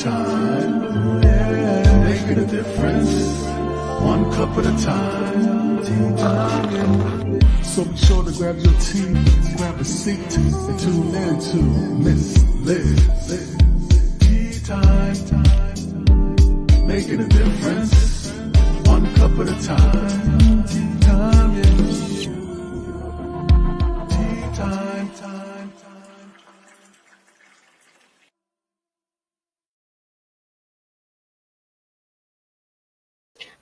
time, yeah, making a difference, one cup at a time. Tea time. So be sure to grab your tea, grab a seat, and tune in to Miss Liz. Tea time, making a difference, one cup at a time. Tea time, yeah. Tea time, time.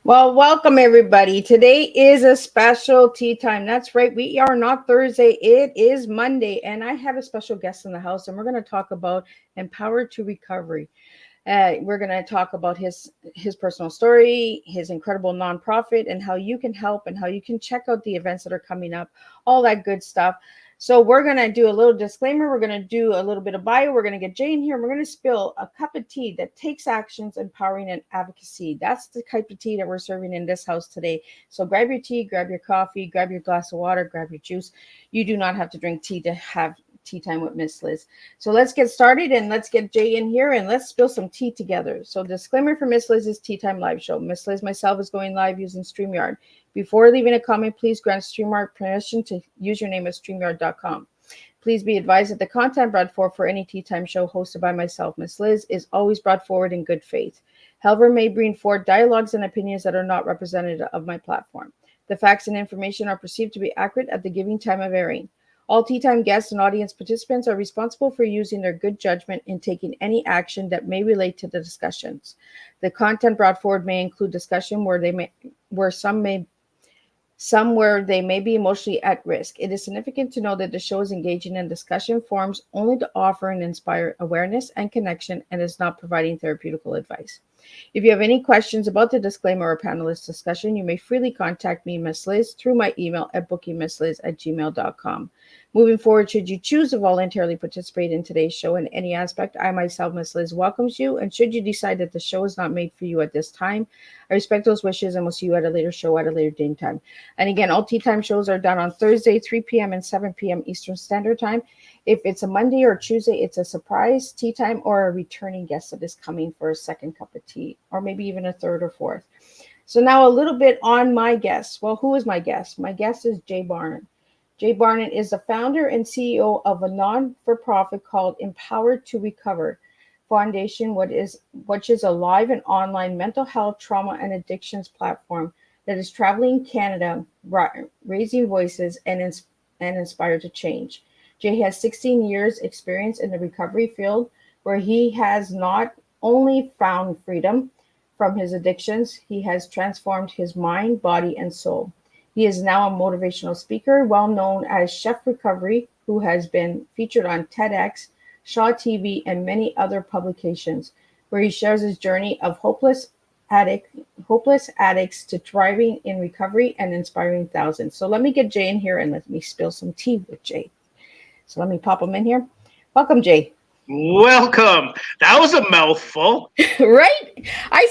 Well, welcome everybody. Today is a special tea time. That's right. We are not Thursday. It is Monday. And I have a special guest in the house, and we're going to talk about Empower2Recover. We're going to talk about his personal story, his incredible nonprofit, and how you can help and how you can check out the events that are coming up, all that good stuff. So we're going to do a little disclaimer. We're going to do a little bit of bio. We're going to get Jay in here. And we're going to spill a cup of tea that takes actions, empowering, and advocacy. That's the type of tea that we're serving in this house today. So grab your tea, grab your coffee, grab your glass of water, grab your juice. You do not have to drink tea to have tea time with Miss Liz. So let's get started and let's get Jay in here and let's spill some tea together. So disclaimer for Miss Liz's Tea Time live show. Miss Liz myself is going live using StreamYard. Before leaving a comment, please grant StreamYard permission to use your name at StreamYard.com. Please be advised that the content brought forth for any Tea Time show hosted by myself, Miss Liz, is always brought forward in good faith. However, may bring forth dialogues and opinions that are not representative of my platform. The facts and information are perceived to be accurate at the given time of airing. All Tea Time guests and audience participants are responsible for using their good judgment in taking any action that may relate to the discussions. The content brought forward may include discussion where they may be emotionally at risk. It is significant to know that the show is engaging in discussion forums only to offer and inspire awareness and connection and is not providing therapeutical advice. If you have any questions about the disclaimer or panelist discussion, you may freely contact me, Miss Liz, through my email at bookingmissliz@gmail.com. Moving forward, should you choose to voluntarily participate in today's show in any aspect, I myself, Miss Liz, welcomes you. And should you decide that the show is not made for you at this time, I respect those wishes and will see you at a later show at a later date and time. And again, all Tea Time shows are done on Thursday, 3 p.m. and 7 p.m. Eastern Standard Time. If it's a Monday or Tuesday, it's a surprise tea time or a returning guest that is coming for a second cup of tea, or maybe even a third or fourth. So now a little bit on my guest. Well, who is my guest? My guest is Jay Barnard. Jay Barnard is the founder and CEO of a non-for-profit called Empower2Recover Foundation, which is a live and online mental health, trauma, and addictions platform that is traveling Canada, raising voices and inspired to change. Jay has 16 years experience in the recovery field, where he has not only found freedom from his addictions, he has transformed his mind, body, and soul. He is now a motivational speaker, well known as Chef Recovery, who has been featured on TEDx, Shaw TV, and many other publications, where he shares his journey of hopeless addicts to thriving in recovery and inspiring thousands. So let me get Jay in here and let me spill some tea with Jay. So let me pop him in here. Welcome, Jay. Welcome. That was a mouthful. Right? I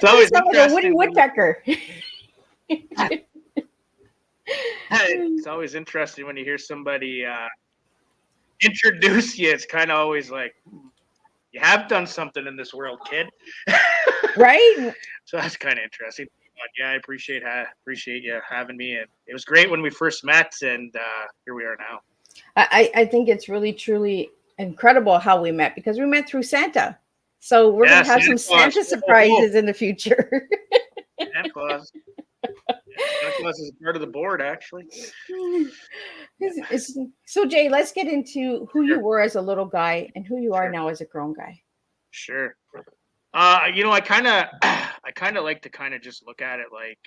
couldn't sound like a Woody Woodpecker. It's always interesting when you hear somebody introduce you. It's kind of always like, you have done something in this world, kid. Right? So that's kind of interesting. But yeah, I appreciate you having me. And it was great when we first met, and here we are now. I think it's really, truly incredible how we met, because we met through Santa. So we're going to have some Santa surprises in the future. Santa Claus. Santa Claus is part of the board, actually. So, Jay, let's get into who you were as a little guy and who you are now as a grown guy. Sure. I kind of like to kind of just look at it like,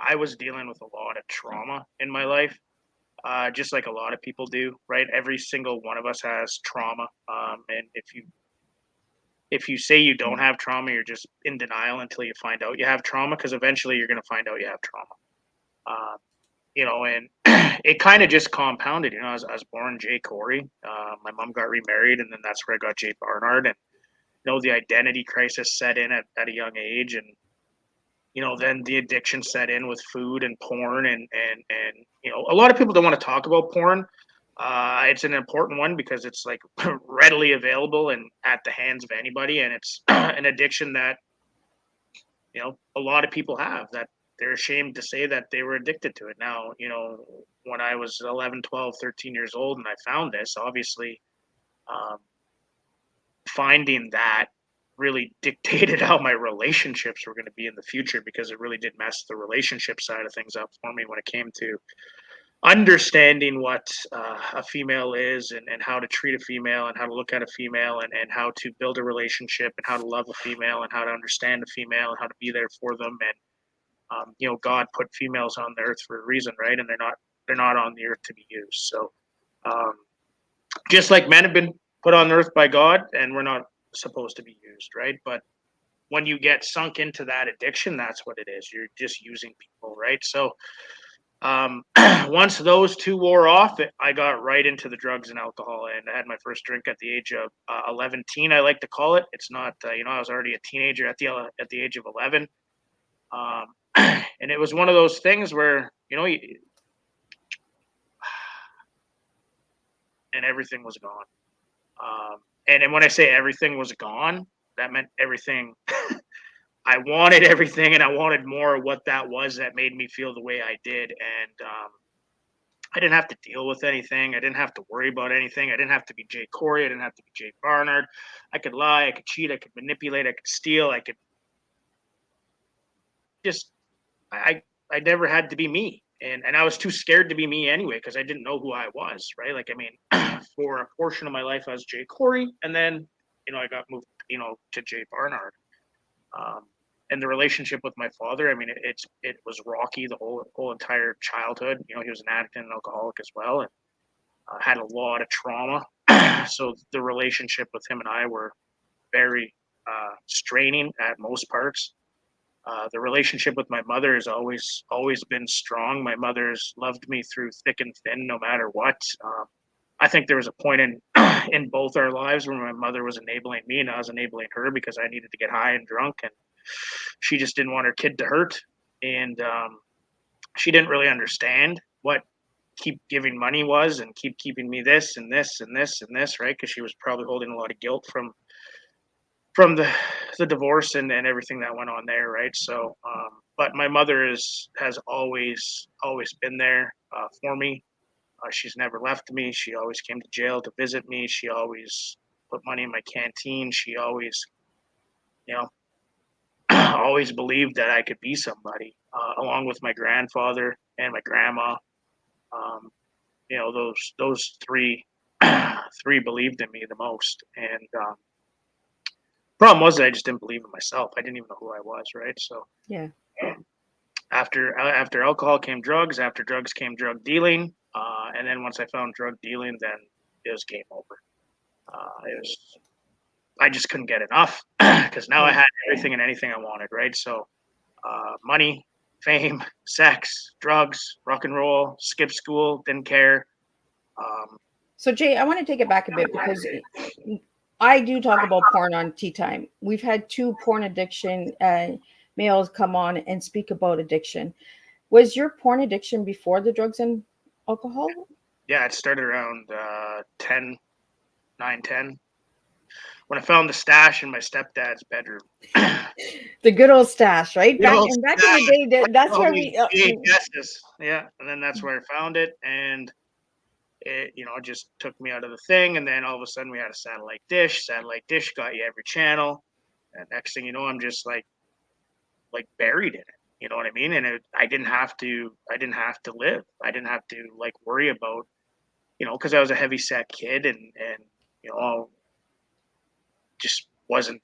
I was dealing with a lot of trauma in my life, just like a lot of people do, right? Every single one of us has trauma, and if you say you don't have trauma, you're just in denial until you find out you have trauma, because eventually you're going to find out you have trauma. And it kind of just compounded. I was born Jay Corey. My mom got remarried, and then that's where I got Jay Barnard. And the identity crisis set in at a young age, and then the addiction set in with food and porn, and a lot of people don't want to talk about porn, It's an important one because it's like readily available and at the hands of anybody, and it's an addiction that a lot of people have, that they're ashamed to say that they were addicted to it. Now, when I was 11, 12, 13 years old and I found this, obviously, um, finding that really dictated how my relationships were going to be in the future, because it really did mess the relationship side of things up for me when it came to understanding what a female is, and how to treat a female, and how to look at a female, and how to build a relationship, and how to love a female, and how to understand a female, and how to be there for them. And God put females on the earth for a reason, right? And they're not on the earth to be used. So um, just like men have been put on earth by God, and we're not supposed to be used, right? But when you get sunk into that addiction, that's what it is. You're just using people, right? So once those two wore off, I got right into the drugs and alcohol, and I had my first drink at the age of 11. I like to call it. It's not, I was already a teenager at the age of 11. Um, and it was one of those things where, and everything was gone. And when I say everything was gone, that meant everything. I wanted everything, and I wanted more of what that was that made me feel the way I did. And I didn't have to deal with anything. I didn't have to worry about anything. I didn't have to be Jay Corey. I didn't have to be Jay Barnard. I could lie. I could cheat. I could manipulate. I could steal. I could just, I never had to be me. And I was too scared to be me anyway, because I didn't know who I was, right? Like, I mean, for a portion of my life, I was Jay Corey. And then, I got moved, to Jay Barnard. Um, and the relationship with my father, I mean, it was rocky the whole entire childhood. He was an addict and an alcoholic as well, and had a lot of trauma. So the relationship with him and I were very straining at most parts. The relationship with my mother has always been strong. My mother's loved me through thick and thin, no matter what. I think there was a point in in both our lives where my mother was enabling me and I was enabling her, because I needed to get high and drunk, and she just didn't want her kid to hurt. And she didn't really understand what keep giving money was, and keep keeping me this and this and this and this, right? Because she was probably holding a lot of guilt from the divorce and everything that went on there, right? So but my mother has always been there for me. She's never left me. She always came to jail to visit me. She always put money in my canteen. She always, you know, always believed that I could be somebody, along with my grandfather and my grandma. Um, those three three believed in me the most. And problem was that I just didn't believe in myself. I didn't even know who I was, right? So Yeah. after alcohol came drugs. After drugs came drug dealing. And then once I found drug dealing, then it was game over. I just couldn't get enough, because now I Right. had everything and anything I wanted, right? So money, fame, sex, drugs, rock and roll, skip school, didn't care. Um, So, Jay, I want to take it back a bit because I do talk about porn on Teatime. We've had two porn addiction males come on and speak about addiction. Was your porn addiction before the drugs and alcohol? yeah, it started around 10, 9, 10, when I found the stash in my stepdad's bedroom. The good old stash, right? Good Back old and back in stash, the day, that's all where these we. VHSs. Yeah, and then that's where I found it, and it just took me out of the thing. And then all of a sudden we had a satellite dish. Satellite dish got you every channel, and next thing you know, I'm just like buried in it. You know what I mean? And I didn't have to. I didn't have to live. I didn't have to like worry about, because I was a heavy set kid, and just wasn't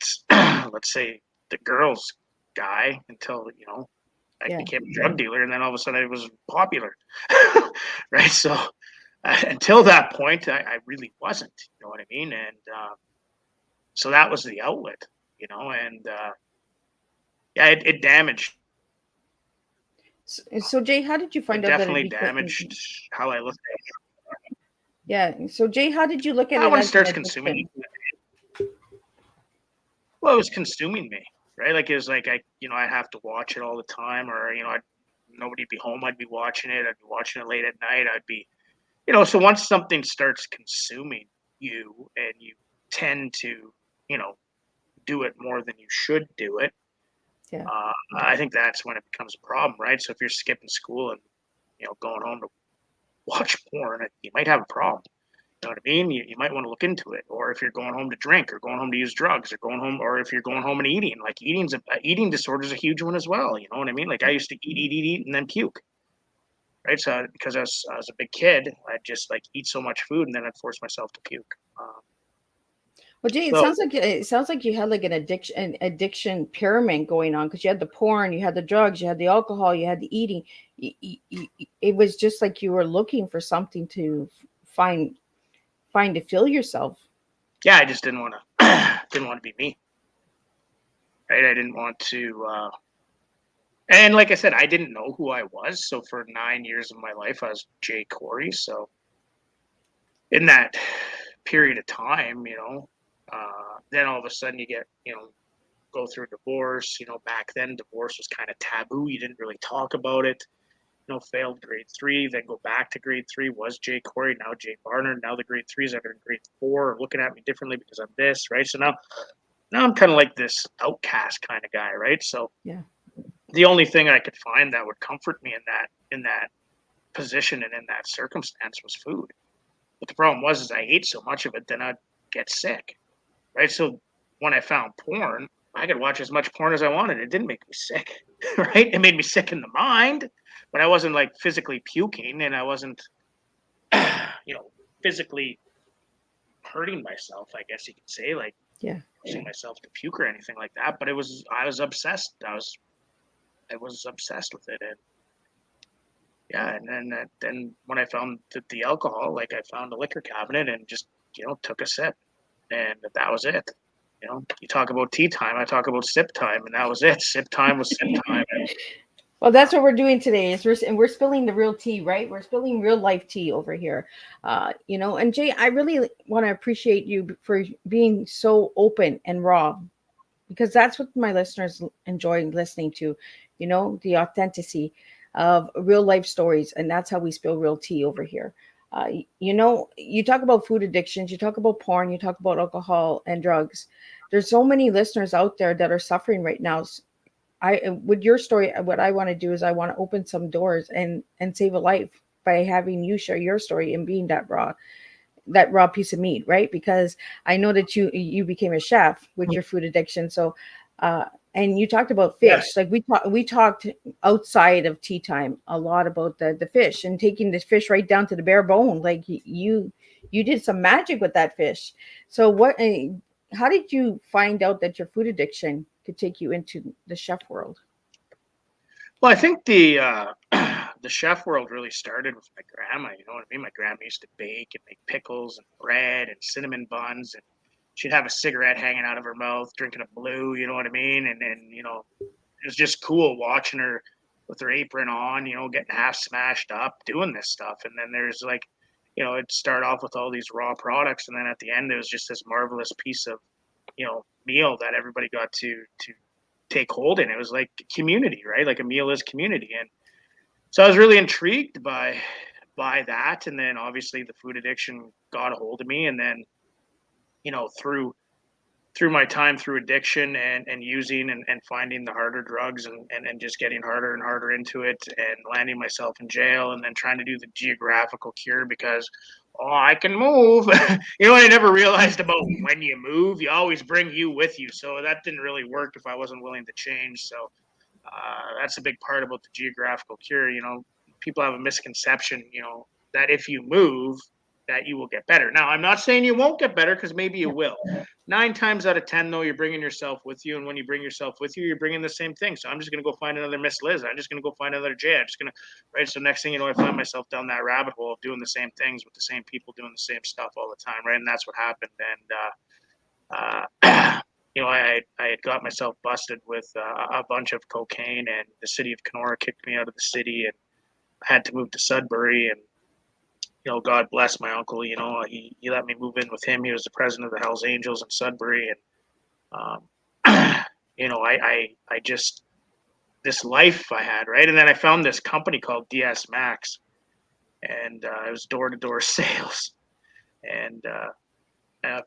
let's say the girls guy until I Yeah. became a drug dealer, and then all of a sudden I was popular, right? So until that point, I really wasn't. You know what I mean? And so that was the outlet, and yeah, it damaged. So, Jay, how did you It find out that it definitely became? damaged how I looked at it. Yeah. So, Jay, how did you look at it When it as an starts consuming, addiction? well, it was consuming me, right? Like it was like I'd have to watch it all the time, or nobody be home. I'd be watching it. I'd be watching it late at night. I'd be so once something starts consuming you and you tend to, you know, do it more than you should do it, Yeah. I think that's when it becomes a problem, right? So if you're skipping school and, going home to watch porn, you might have a problem. You know what I mean? You might want to look into it. Or if you're going home to drink, or going home to use drugs, or going home, or if you're going home and eating, like eating disorder is a huge one as well. You know what I mean? Like I used to eat, and then puke, right? So because I was a big kid, I'd just like eat so much food, and then I'd force myself to puke. Well, Jay, So it sounds like you had like an addiction pyramid going on, because you had the porn, you had the drugs, you had the alcohol, you had the eating. It was just like you were looking for something to find find to fill yourself. yeah, I just didn't want to didn't want to be me, right? I didn't want to. And like I said, I didn't know who I was. So for 9 years of my life, I was Jay Corey. So in that period of time, then all of a sudden you get, go through a divorce. Back then divorce was kind of taboo. You didn't really talk about it. Failed grade 3, then go back to grade 3, was Jay Corey, now Jay Barnard. Now the grade 3s that are in grade 4 are looking at me differently because I'm this, right? So now I'm kind of like this outcast kind of guy, right? So Yeah. the only thing I could find that would comfort me in that position and in that circumstance was food. But the problem was is I ate so much of it, then I'd get sick, right? So when I found porn, I could watch as much porn as I wanted. It didn't make me sick, right? It made me sick in the mind, but I wasn't like physically puking, and I wasn't, physically hurting myself. I guess you could say, like Yeah. forcing myself to puke or anything like that. But I was obsessed. I was obsessed with it, and yeah, and then when I found the alcohol, like I found a liquor cabinet and just took a sip, and that was it. You talk about tea time, I talk about sip time, and that was it. Sip time was sip time. And, Well, that's what we're doing today. We're spilling the real tea, right? We're spilling real life tea over here. And Jay, I really want to appreciate you for being so open and raw, because that's what my listeners enjoy listening to. The authenticity of real life stories, and that's how we spill real tea over here. You talk about food addictions, you talk about porn, you talk about alcohol and drugs. There's so many listeners out there that are suffering right now. With your story, what I want to do is I want to open some doors and save a life by having you share your story and being that raw piece of meat, right? Because I know that you became a chef with your food addiction. So uh and you talked about yeah, fish. Like we talked outside of tea time a lot about the fish, and taking this fish right down to the bare bone. Like you did some magic with that fish. So how did you find out that your food addiction could take you into the chef world? well, I think the chef world really started with my grandma. You know what I mean? My grandma used to bake and make pickles and bread and cinnamon buns, and she'd have a cigarette hanging out of her mouth, drinking a blue. You know what I mean? And it was just cool watching her with her apron on, getting half smashed up, doing this stuff. And then there's like, it'd start off with all these raw products, and then at the end, it was just this marvelous piece of, meal that everybody got to take hold in. It was like community, right? Like a meal is community, and so I was really intrigued by that. And then obviously the food addiction got a hold of me, and then through my time through addiction and using and finding the harder drugs and just getting harder and harder into it and landing myself in jail and then trying to do the geographical cure because I can move. What I never realized about when you move, you always bring you with you. So that didn't really work if I wasn't willing to change. So that's a big part about the geographical cure. People have a misconception, that if you move, that you will get better. Now, I'm not saying you won't get better because maybe you Yeah. will. 9 times out of 10, though, you're bringing yourself with you, and when you bring yourself with you, you're bringing the same thing. So I'm just gonna go find another Miss Liz. I'm just gonna go find another Jay. I'm just gonna right. So next thing you know, I find myself down that rabbit hole of doing the same things with the same people, doing the same stuff all the time, right? And that's what happened. I had got myself busted with a bunch of cocaine, and the city of Kenora kicked me out of the city, and I had to move to Sudbury. And God bless my uncle. He let me move in with him. He was the president of the Hells Angels in Sudbury, and I just this life I had, right, and then I found this company called DS Max, and it was door-to-door sales, and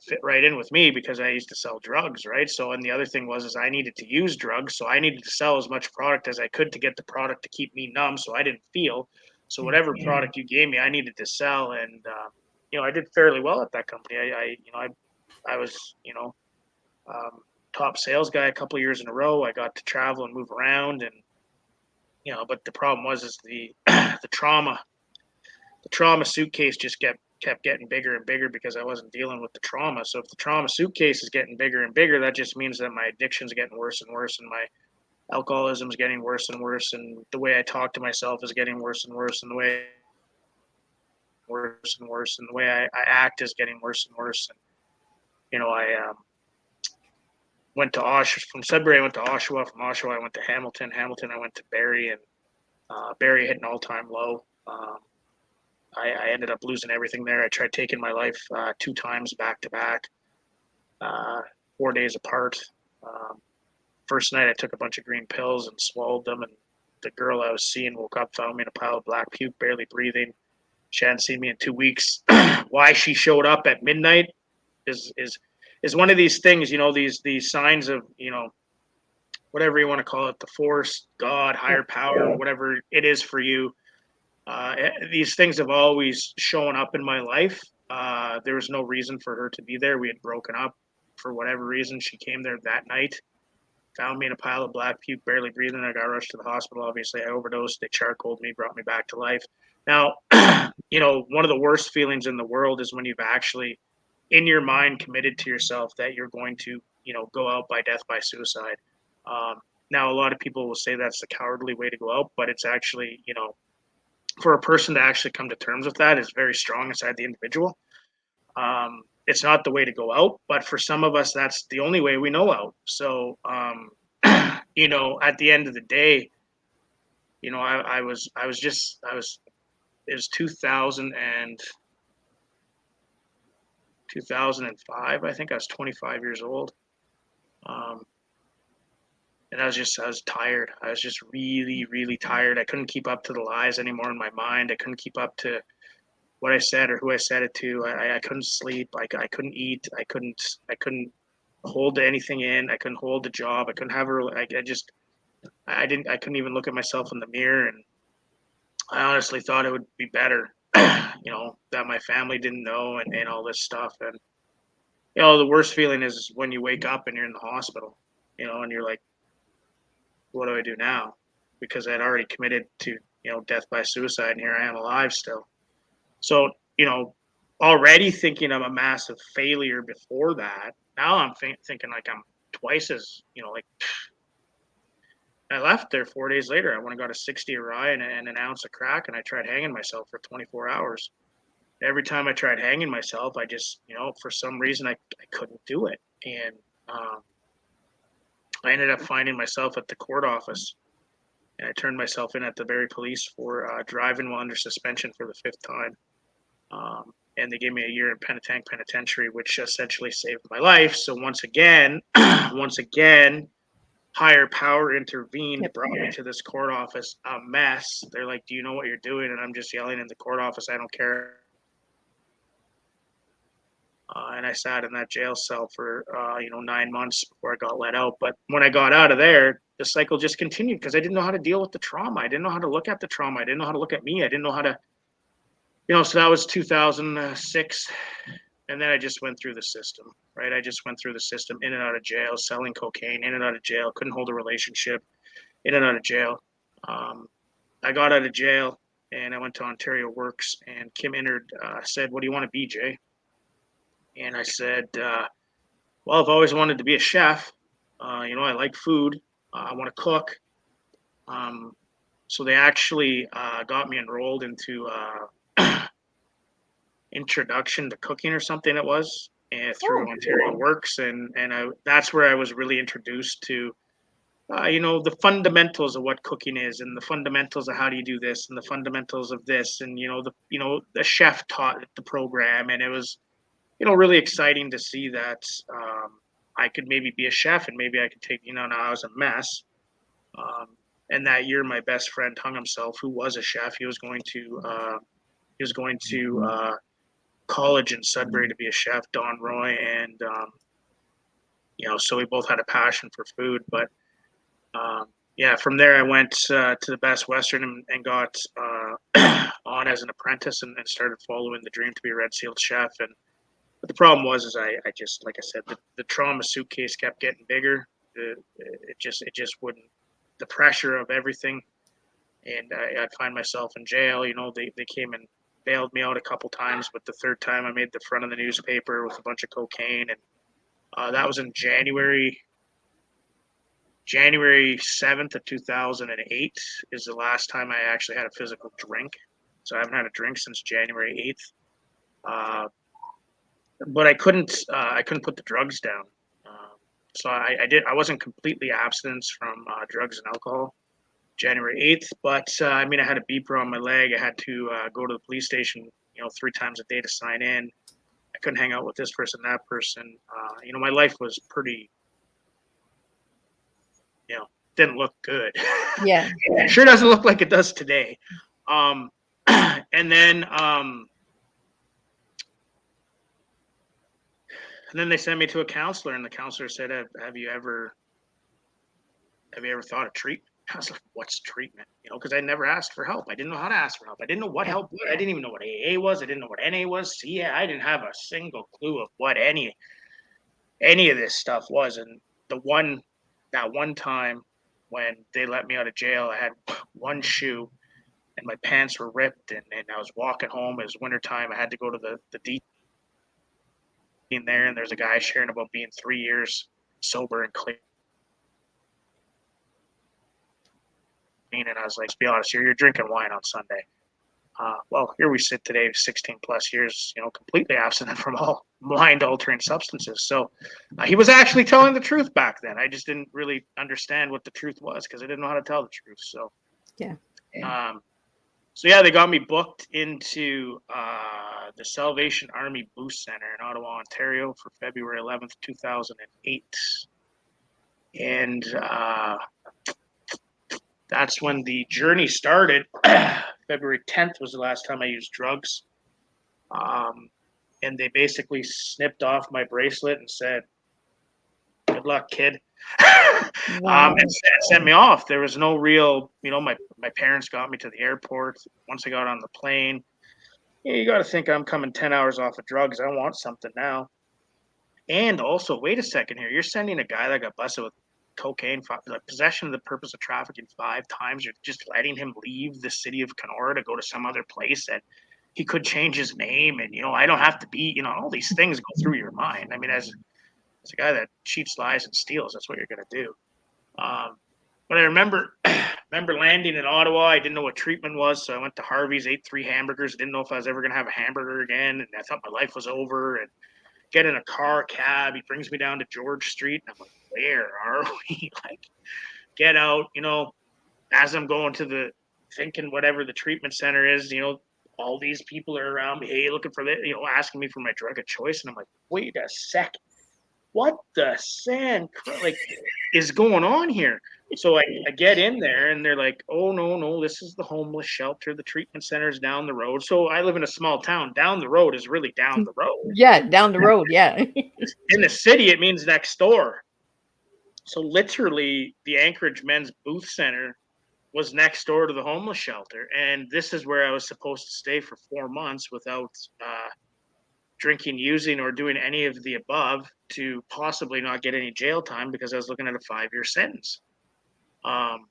fit right in with me because I used to sell drugs, right? So, and the other thing was, is I needed to use drugs, so I needed to sell as much product as I could to get the product to keep me numb, so I didn't feel. So, whatever product you gave me, I needed to sell, and I did fairly well at that company. I was, top sales guy a couple of years in a row. I got to travel and move around, and but the problem was, is the the trauma suitcase just kept getting bigger and bigger because I wasn't dealing with the trauma. So if the trauma suitcase is getting bigger and bigger, that just means that my addiction's getting worse and worse, and my alcoholism is getting worse and worse, and the way I talk to myself is getting worse and worse, and the way worse and worse, and the way I act is getting worse and worse. And I went to Oshawa. From Sudbury, I went to Oshawa. From Oshawa, I went to Hamilton. Hamilton, I went to Barrie, and Barrie hit an all-time low. I ended up losing everything there. I tried taking my life 2 times back to back, 4 days apart. Um, First night, I took a bunch of green pills and swallowed them, and the girl I was seeing woke up, found me in a pile of black puke, barely breathing. She hadn't seen me in 2 weeks. Why she showed up at midnight is one of these things, these signs of, whatever you want to call it, the force, God, higher power, whatever it is for you. These things have always shown up in my life. There was no reason for her to be there. We had broken up for whatever reason. She came there that night, found me in a pile of black puke, barely breathing. I got rushed to the hospital. Obviously, I overdosed. They charcoaled me, brought me back to life. Now, one of the worst feelings in the world is when you've actually, in your mind, committed to yourself that you're going to, go out by death by suicide. Now, a lot of people will say that's the cowardly way to go out, but it's actually, for a person to actually come to terms with that is very strong inside the individual. It's not the way to go out, but for some of us, that's the only way we know out. So, at the end of the day, it was 2005. I think I was 25 years old. Um, and I was tired. I was just really, really tired. I couldn't keep up to the lies anymore in my mind. I couldn't keep up to what I said or who I said it to. I couldn't sleep. I couldn't eat. I couldn't hold anything in. I couldn't hold the job. I couldn't have I couldn't even look at myself in the mirror. And I honestly thought it would be better, that my family didn't know, and all this stuff. And, the worst feeling is when you wake up and you're in the hospital, and you're like, what do I do now? Because I'd already committed to, death by suicide, and here I am alive still. So, already thinking I'm a massive failure before that. Now I'm thinking like I'm twice as, like I left there 4 days later. I went and got a 60 rye and an ounce of crack, and I tried hanging myself for 24 hours. Every time I tried hanging myself, I just, for some reason, I couldn't do it. And I ended up finding myself at the court office, and I turned myself in at the Barrie Police for driving while under suspension for the 5th time. And they gave me a year in penitentiary, which essentially saved my life. So once again, higher power intervened, brought me to this court office, a mess. They're like, "Do you know what you're doing?" And I'm just yelling in the court office, "I don't care." And I sat in that jail cell for 9 months before I got let out. But when I got out of there, the cycle just continued because I didn't know how to deal with the trauma. I didn't know how to look at the trauma. I didn't know how to look at me. I didn't know how to, so that was 2006. And then I just went through the system, right? I just went through the system, in and out of jail, selling cocaine, in and out of jail, couldn't hold a relationship, in and out of jail. I got out of jail and I went to Ontario Works, and Kim Innard said, "What do you want to be, Jay?" And I said, well, I've always wanted to be a chef. I like food. I want to cook. So they actually got me enrolled into introduction to cooking or something it was, and through Ontario Works. And that's where I was really introduced to, the fundamentals of what cooking is, and the fundamentals of how do you do this, and the fundamentals of this. And, the chef taught the program, and it was, really exciting to see that I could maybe be a chef, and maybe I could take, now I was a mess. And that year, my best friend hung himself, who was a chef. He was going to He was going to college in Sudbury to be a chef, Don Roy, and so we both had a passion for food. But from there I went to the Best Western and got on as an apprentice and started following the dream to be a red sealed chef. But the problem was I just, like I said, the trauma suitcase kept getting bigger. It just wouldn't. The pressure of everything, and I'd find myself in jail. They came and bailed me out a couple times, but the third time I made the front of the newspaper with a bunch of cocaine, and that was in January 7th of 2008 is the last time I actually had a physical drink. So I haven't had a drink since January 8th. But I couldn't put the drugs down. So I wasn't completely abstinent from drugs and alcohol January 8th, but I had a beeper on my leg. I had to go to the police station, 3 times a day to sign in. I couldn't hang out with this person, that person. My life was pretty, didn't look good. Yeah. It sure doesn't look like it does today. And then they sent me to a counselor, and the counselor said, "Have you ever thought of treatment?" I was like, "What's treatment?" Because I never asked for help. I didn't know how to ask for help. I didn't know what help was. I didn't even know what AA was. I didn't know what NA was. CA. I didn't have a single clue of what any of this stuff was. And that one time when they let me out of jail, I had one shoe and my pants were ripped, and I was walking home. It was wintertime. I had to go to the D in there, and there's a guy sharing about being 3 years sober and clean. And I was like, "Let's be honest, you're drinking wine on Sunday." Well, here we sit today, 16 plus years, completely abstinent from all mind-altering substances. So he was actually telling the truth back then. I just didn't really understand what the truth was because I didn't know how to tell the truth. So Yeah. They got me booked into the Salvation Army Boost Center in Ottawa, Ontario for February 11th, 2008. And that's when the journey started. February 10th was the last time I used drugs. And they basically snipped off my bracelet and said, "Good luck, kid." Wow. And sent me off. There was no real, my parents got me to the airport. Once I got on the plane, you got to think I'm coming 10 hours off of drugs. I want something now. And also, wait a second here. You're sending a guy that got busted with cocaine, possession of the purpose of trafficking 5 times. You're just letting him leave the city of Kenora to go to some other place that he could change his name. And, I don't have to be, all these things go through your mind. As a guy that cheats, lies, and steals, that's what you're going to do. But I remember landing in Ottawa. I didn't know what treatment was, so I went to Harvey's, ate 3 hamburgers. Didn't know if I was ever going to have a hamburger again, and I thought my life was over. And get in a cab. He brings me down to George Street, and I'm like, "Where are we?" Like, get out. As I'm going to thinking whatever the treatment center is, all these people are around me. Hey, looking for asking me for my drug of choice, and I'm like, "Wait a second. What the sand is going on here?" So I get in there, and they're like, "Oh, no, this is the homeless shelter. The treatment center is down the road." So I live in a small town. Down the road is really down the road. Yeah, down the road. Yeah. In the city, it means next door. So literally, the Anchorage Men's Booth Center was next door to the homeless shelter. And this is where I was supposed to stay for 4 months without drinking, using, or doing any of the above to possibly not get any jail time because I was looking at a 5-year sentence. And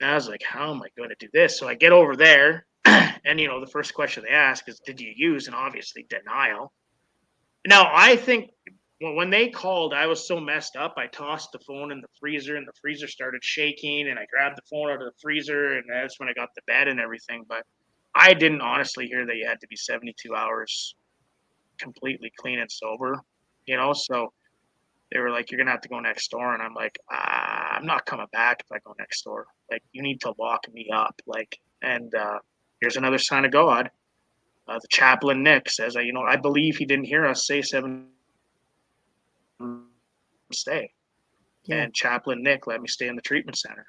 I was like, "How am I going to do this?" So I get over there, and the first question they ask is, "Did you use?" And obviously denial. Now I think when they called, I was so messed up. I tossed the phone in the freezer, and the freezer started shaking, and I grabbed the phone out of the freezer, and that's when I got the bed and everything. But I didn't honestly hear that you had to be 72 hours completely clean and sober, so they were like, "You're gonna have to go next door." And I'm like, "I'm not coming back if I go next door. Like, you need to lock me up." And here's another sign of God. The chaplain Nick says, I believe he didn't hear us say 7 stay. Yeah. And chaplain Nick let me stay in the treatment center.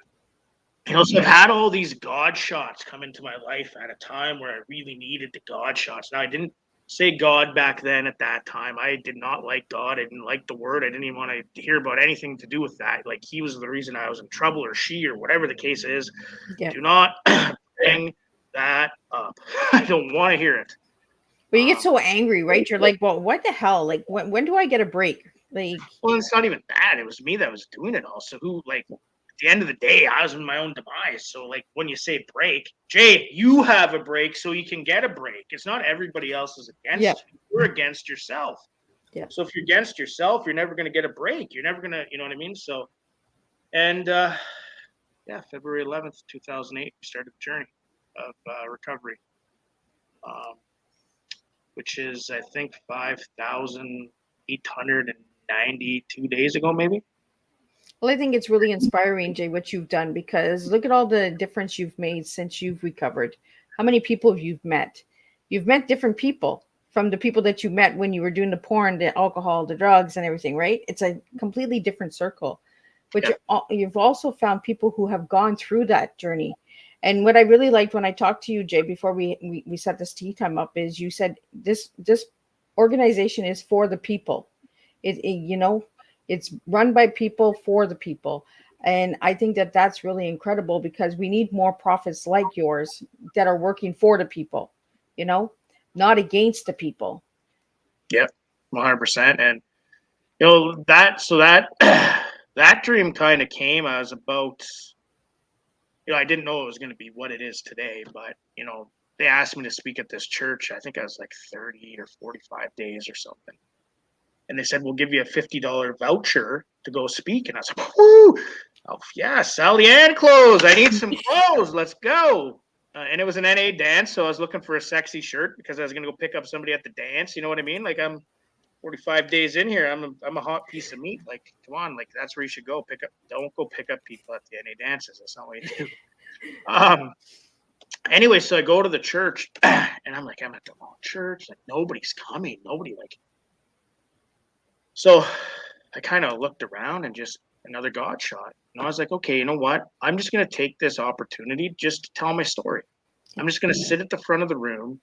So I've had all these God shots come into my life at a time where I really needed the God shots. Now, I didn't say God back then at that time. I did not like God. I didn't like the word. I didn't even want to hear about anything to do with that. Like, he was the reason I was in trouble, or she, or whatever the case is. Yeah. Do not bring that up. I don't want to hear it. But you get so angry, right? You're like, well, what the hell? Like, when do I get a break? Like, Well, it's not even that. It was me that was doing it all. So who, like, at the end of the day, I was in my own demise. So, like, when you say break, Jay, you have a break so you can get a break. It's not everybody else is against yeah, you. You're against yourself. yeah. So if you're against yourself, you're never going to get a break. You're never going to, you know what I mean? So, and yeah, February 11th, 2008, we started the journey of recovery, um, which is, I think, 5,892 days ago, maybe. Well, I think it's really inspiring, Jay, what you've done, because look at all the difference you've made since you've recovered. How many people have you met? You've met different people from the people that you met when you were doing the porn, the alcohol, the drugs, and everything, right? It's a completely different circle. But Yeah. you've also found people who have gone through that journey. And what I really liked when I talked to you, Jay, before we set this tea time up, is you said this organization is for the people. It's run by people for the people. And I think that that's really incredible, because we need more prophets like yours that are working for the people, you know, not against the people. Yep, 100%. And that that dream kind of came as about, I didn't know it was going to be what it is today, but they asked me to speak at this church. I think I was like 30 or 45 days or something. And they said, we'll give you a $50 voucher to go speak. And I was like, whoo, oh yeah, Sally Ann clothes. I need some clothes. Let's go. And it was an NA dance. So I was looking for a sexy shirt because I was going to go pick up somebody at the dance. You know what I mean? Like, I'm 45 days in here. I'm a hot piece of meat. Like, come on, like, that's where you should go pick up. Don't go pick up people at the NA dances. That's not what you do. Anyway, so I go to the church and I'm like, I'm at the wrong church. Like, nobody's coming. Nobody, like. So I kind of looked around and just another God shot. And I was like, okay, you know what? I'm just going to take this opportunity just to tell my story. I'm just going to sit at the front of the room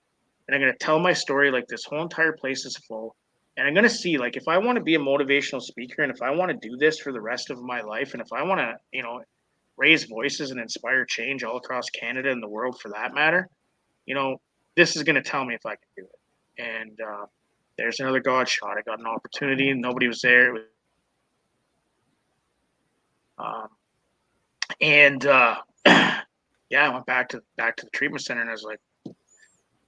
and I'm going to tell my story like this whole entire place is full. And I'm going to see, like, if I want to be a motivational speaker and if I want to do this for the rest of my life, and if I want to, raise voices and inspire change all across Canada and the world for that matter, this is going to tell me if I can do it. And there's another God shot. I got an opportunity and nobody was there. It was, yeah, I went back to the treatment center and I was like,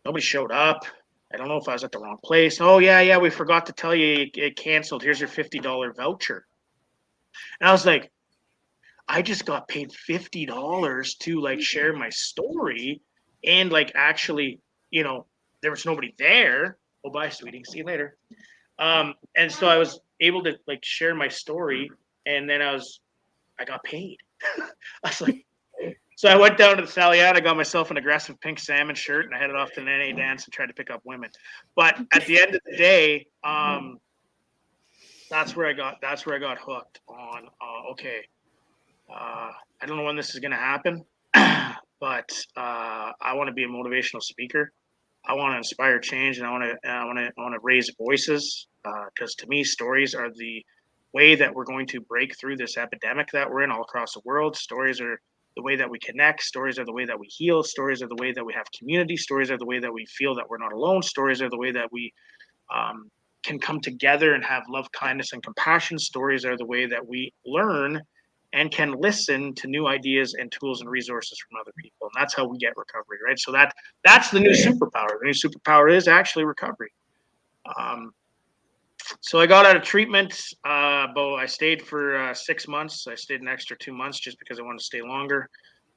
nobody showed up. I don't know if I was at the wrong place. Oh yeah, we forgot to tell you it canceled. Here's your $50 voucher. And I was like, I just got paid $50 to like share my story, and like actually, there was nobody there. Oh, bye, sweetie. See you later. And so I was able to like share my story, and then I got paid. I was like, so I went down to the Sally Ann. I got myself an aggressive pink salmon shirt, and I headed off to an NA dance and tried to pick up women. But at the end of the day, that's where I got hooked on. Okay, I don't know when this is going to happen, but I want to be a motivational speaker. I want to inspire change, and I want to raise voices, because to me, stories are the way that we're going to break through this epidemic that we're in all across the world. Stories are the way that we connect. Stories are the way that we heal. Stories are the way that we have community. Stories are the way that we feel that we're not alone. Stories are the way that we can come together and have love, kindness, and compassion. Stories are the way that we learn and can listen to new ideas and tools and resources from other people. And that's how we get recovery, right? So that's the new superpower. The new superpower is actually recovery. So I got out of treatment, but I stayed for 6 months. I stayed an extra 2 months just because I wanted to stay longer.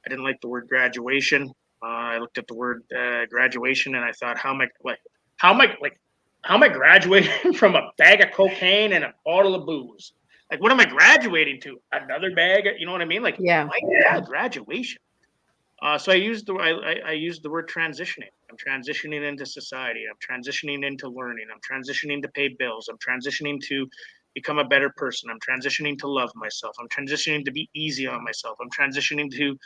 I didn't like the word graduation. I looked at the word graduation and I thought, how am I graduating from a bag of cocaine and a bottle of booze? Like, what am I graduating to? Another bag? You know what I mean? Like, Yeah. graduation. So I used the word transitioning. I'm transitioning into society. I'm transitioning into learning. I'm transitioning to pay bills. I'm transitioning to, become a better person. I'm transitioning to love myself. I'm transitioning to be easy on myself. I'm transitioning to,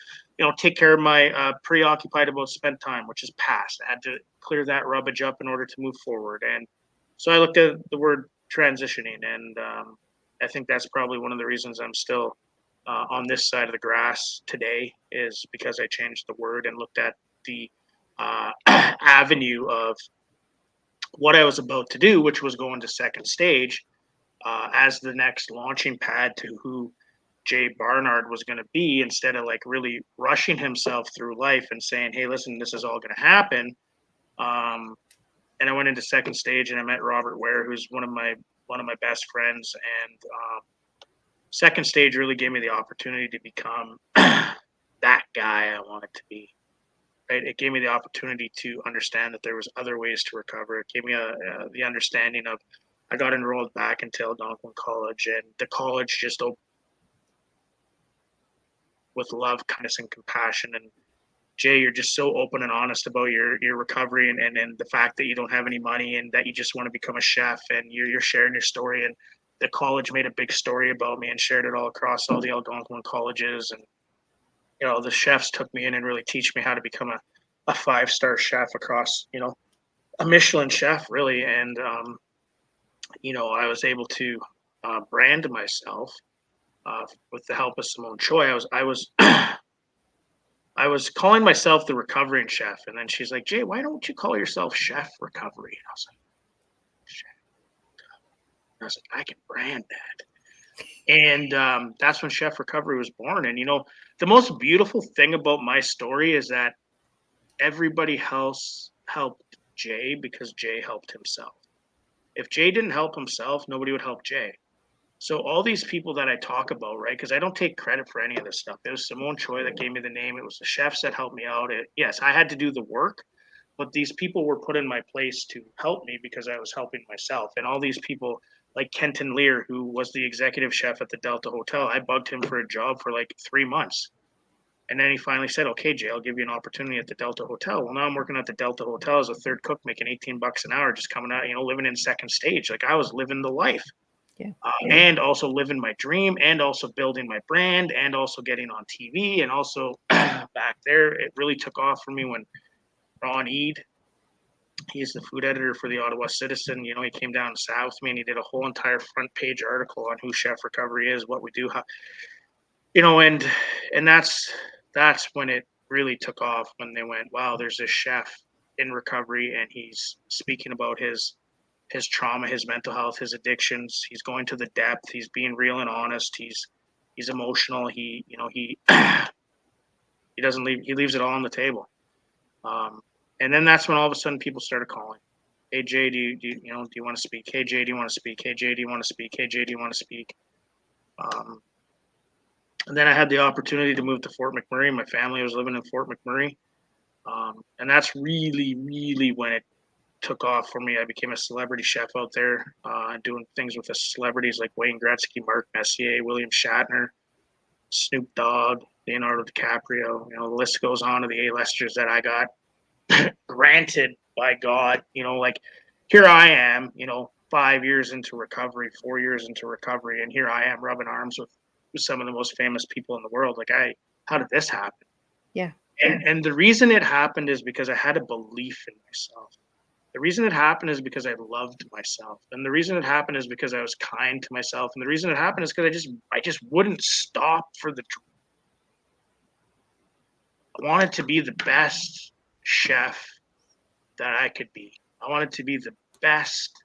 take care of my preoccupied about spent time, which is past. I had to clear that rubbish up in order to move forward. And so I looked at the word transitioning, and I think that's probably one of the reasons I'm still on this side of the grass today, is because I changed the word and looked at the avenue of what I was about to do, which was go into second stage as the next launching pad to who Jay Barnard was going to be, instead of like really rushing himself through life and saying, "Hey, listen, this is all going to happen." And I went into second stage and I met Robert Ware, who's one of my best friends. And second stage really gave me the opportunity to become that guy I wanted to be. Right? It gave me the opportunity to understand that there was other ways to recover. It gave me the understanding of, I got enrolled back into Algonquin College, and the college just opened with love, kindness, and compassion. And Jay, you're just so open and honest about your recovery, and the fact that you don't have any money and that you just want to become a chef, and you're sharing your story. And the college made a big story about me and shared it all across all the Algonquin colleges. And the chefs took me in and really teach me how to become a 5-star chef across, a Michelin chef, really. And I was able to brand myself with the help of Simone Choi. I was calling myself the recovering chef, and then she's like, "Jay, why don't you call yourself Chef Recovery?" And I was like, "Chef." And I was like, "I can brand that." And that's when Chef Recovery was born. And the most beautiful thing about my story is that everybody else helped Jay because Jay helped himself. If Jay didn't help himself, nobody would help Jay. So all these people that I talk about, right? Because I don't take credit for any of this stuff. It was Simone Choi that gave me the name. It was the chefs that helped me out. Yes, I had to do the work, but these people were put in my place to help me because I was helping myself. And all these people, like Kenton Lear, who was the executive chef at the Delta Hotel, I bugged him for a job for like 3 months. And then he finally said, "Okay, Jay, I'll give you an opportunity at the Delta Hotel." Well, now I'm working at the Delta Hotel as a third cook, making $18 an hour, just coming out, living in second stage. Like, I was living the life. Yeah. And also living my dream, and also building my brand, and also getting on TV. And also back there, it really took off for me when Ron Eade, he's the food editor for the Ottawa Citizen, he came down south with me and he did a whole entire front page article on who Chef Recovery is, what we do, how, and that's when it really took off, when they went, "Wow, there's this chef in recovery, and he's speaking about his trauma, his mental health, his addictions. He's going to the depth. He's being real and honest. He's emotional. He he doesn't leave. He leaves it all on the table." And then that's when all of a sudden people started calling. "Hey Jay, do you want to speak? Hey Jay, do you want to speak? Hey Jay, do you want to speak? Hey Jay, do you want to speak?" And then I had the opportunity to move to Fort McMurray. My family was living in Fort McMurray. And that's really, really when it took off for me. I became a celebrity chef out there, doing things with the celebrities like Wayne Gretzky, Mark Messier, William Shatner, Snoop Dogg, Leonardo DiCaprio. The list goes on of the A-listers that I got granted by God. Like, here I am, 5 years into recovery, 4 years into recovery, and here I am rubbing arms with some of the most famous people in the world. Like, how did this happen? Yeah. And the reason it happened is because I had a belief in myself. The reason it happened is because I loved myself. And the reason it happened is because I was kind to myself. And the reason it happened is because I just wouldn't stop for the dream. I wanted to be the best chef that I could be. I wanted to be the best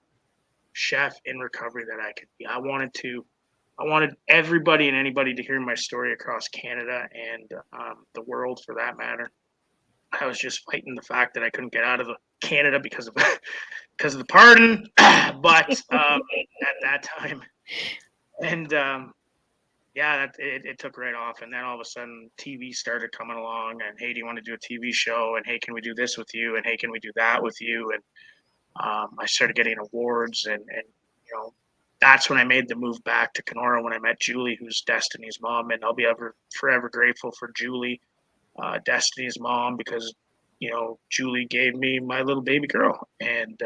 chef in recovery that I could be. I wanted everybody and anybody to hear my story across Canada and the world, for that matter. I was just fighting the fact that I couldn't get out of Canada because of the pardon, but at that time, and yeah, it took right off. And then all of a sudden, TV started coming along, and, "Hey, do you want to do a TV show?" And, "Hey, can we do this with you?" And, "Hey, can we do that with you?" And I started getting awards, and that's when I made the move back to Kenora, when I met Julie, who's Destiny's mom. And I'll be forever grateful for Julie, Destiny's mom, because Julie gave me my little baby girl. And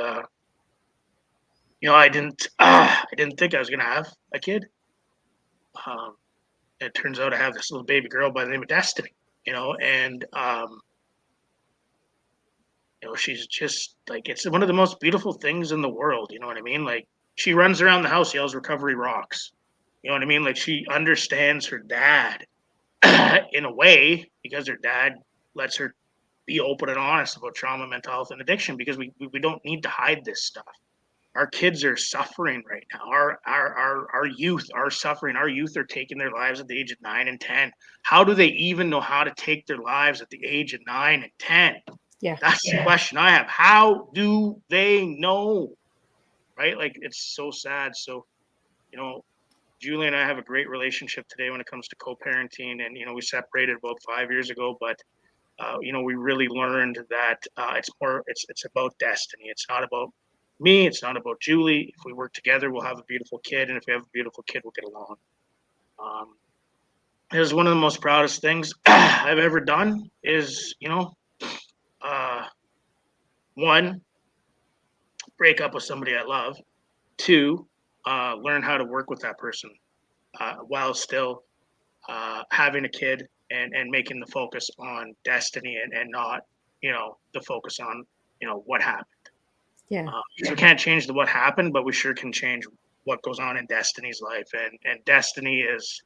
I didn't think I was gonna have a kid. Um, it turns out I have this little baby girl by the name of Destiny. And she's just like, it's one of the most beautiful things in the world. You know what I mean? Like, she runs around the house, yells "Recovery rocks." You know what I mean? Like, she understands her dad in a way, because her dad lets her be open and honest about trauma, mental health, and addiction, because we don't need to hide this stuff. Our kids are suffering right now. Our youth are suffering. Our youth are taking their lives at the age of 9 and 10. How do they even know how to take their lives at the age of 9 and 10? Yeah. That's the question I have. How do they know? Right? Like, it's so sad. So, Julie and I have a great relationship today when it comes to co-parenting, and we separated about 5 years ago, but we really learned that it's about destiny. It's not about me. It's not about Julie. If we work together, we'll have a beautiful kid, and if we have a beautiful kid, we'll get along. Um, it was one of the most proudest things I've ever done. Is uh, one, break up with somebody I love. Two, learn how to work with that person while still having a kid, and making the focus on destiny, and not the focus on what happened. Yeah. So we can't change what happened, but we sure can change what goes on in Destiny's life. And Destiny is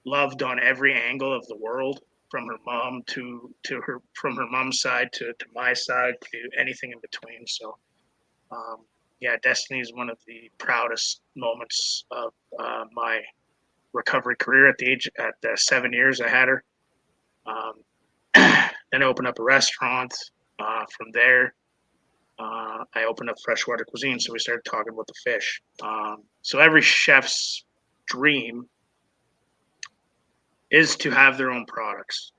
loved on every angle of the world, from her mom to her from her mom's side to my side, to anything in between. So yeah, Destiny is one of the proudest moments of my recovery career. At 7 years, I had her. Um, then I opened up a restaurant. From there, I opened up freshwater cuisine, so we started talking about the fish. So every chef's dream is to have their own products.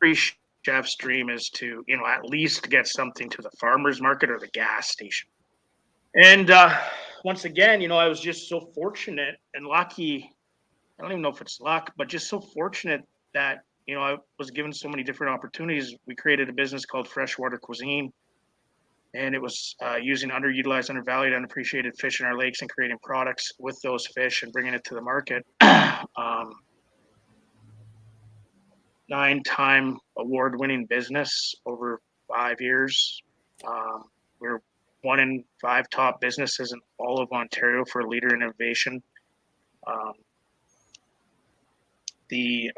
Every chef's dream is to, at least get something to the farmer's market or the gas station. And once again, I was just so fortunate and lucky. I don't even know if it's luck, but just so fortunate that, I was given so many different opportunities. We created a business called Freshwater Cuisine, and it was using underutilized, undervalued, unappreciated fish in our lakes, and creating products with those fish and bringing it to the market. 9-time award-winning business over 5 years. We're one in 5 top businesses in all of Ontario for leader in innovation. The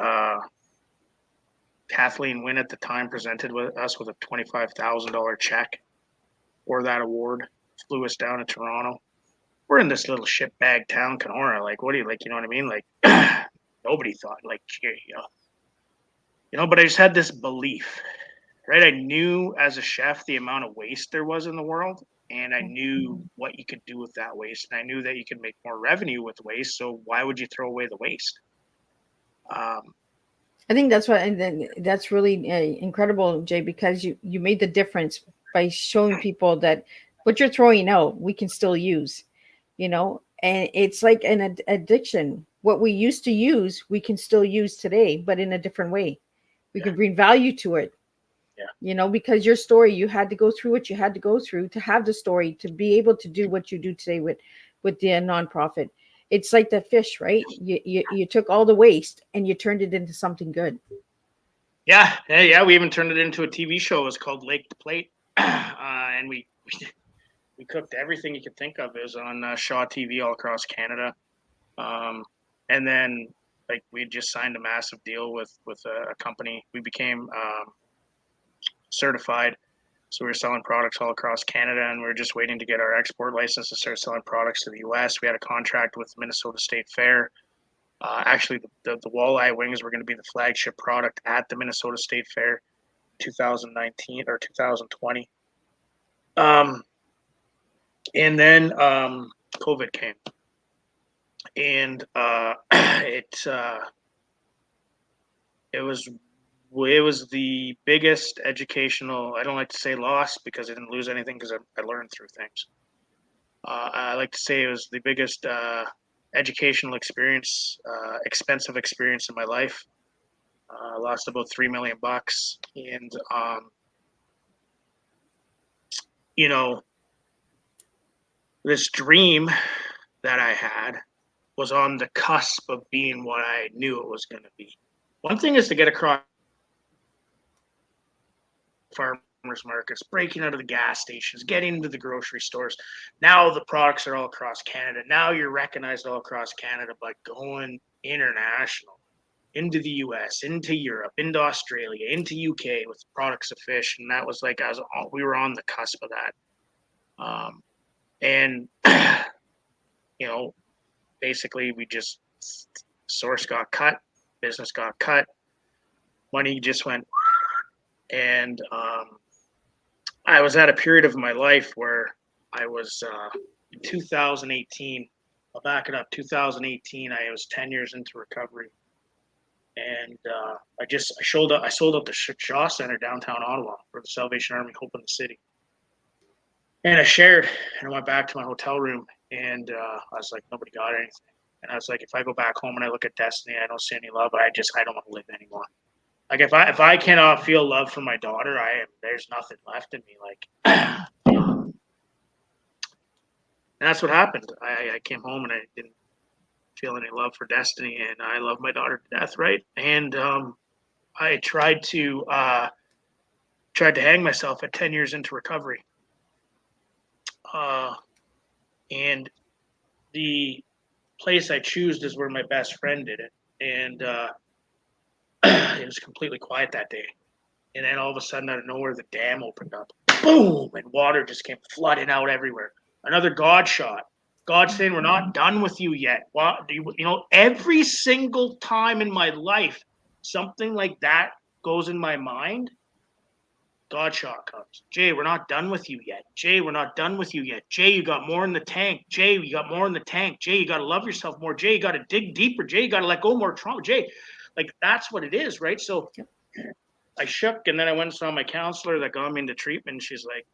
Kathleen Wynne at the time presented us with a $25,000 check for that award. Flew us down to Toronto. We're in this little shitbag town, Kenora. Like, what do you like? You know what I mean? Like, nobody thought, like, but I just had this belief, right? I knew as a chef the amount of waste there was in the world, and I knew what you could do with that waste, and I knew that you could make more revenue with waste. So why would you throw away the waste? I think that's what, and then that's really incredible, Jay, because you made the difference by showing people that what you're throwing out, we can still use, and it's like an addiction. What we used to use, we can still use today, but in a different way. We can bring value to it. Yeah. Because your story, you had to go through what you had to go through to have the story to be able to do what you do today with the nonprofit. It's like the fish, right? You took all the waste and you turned it into something good. Yeah. We even turned it into a TV show. It was called Lake to Plate, and we cooked everything you could think of. It was on Shaw TV all across Canada, and then, like, we just signed a massive deal with a company. We became certified. So we were selling products all across Canada, and we were just waiting to get our export license to start selling products to the U.S. We had a contract with Minnesota State Fair. Actually, the walleye wings were going to be the flagship product at the Minnesota State Fair 2019 or 2020. And then COVID came, and it was the biggest educational. I don't like to say loss, because I didn't lose anything, because I learned through things. I like to say it was the biggest educational experience, expensive experience in my life. I lost about $3 million, and this dream that I had was on the cusp of being what I knew it was going to be. One thing is to get across farmers markets, breaking out of the gas stations, getting into the grocery stores. Now the products are all across Canada. Now you're recognized all across Canada, but going international, into the US, into Europe, into Australia, into UK with products of fish. And that was like, we were on the cusp of that. And, you know, basically we just, source got cut, business got cut, money just went. And I was at a period of my life where I was in 2018. I'll back it up. 2018, I was 10 years into recovery, and I sold out the Shaw Center downtown Ottawa for the Salvation Army, Hope in the City. And I shared, and I went back to my hotel room, and I was like, nobody got anything. And I was like, if I go back home and I look at Destiny, I don't see any love. I don't want to live anymore. Like if I cannot feel love for my daughter, there's nothing left in me. Like, and that's what happened. I came home and I didn't feel any love for Destiny, and I love my daughter to death, right? And I tried to hang myself at 10 years into recovery. And the place I chose is where my best friend did it, and it was completely quiet that day. And then all of a sudden, out of nowhere, the dam opened up. Boom! And water just came flooding out everywhere. Another God shot. God saying, we're not done with you yet. Well, every single time in my life, something like that goes in my mind, God shot comes. Jay, we're not done with you yet. Jay, we're not done with you yet. Jay, you got more in the tank. Jay, you got more in the tank. Jay, you got to love yourself more. Jay, you got to dig deeper. Jay, you got to let go more trauma. Jay, like that's what it is, right? So I shook, and then I went and saw my counselor that got me into treatment. She's like,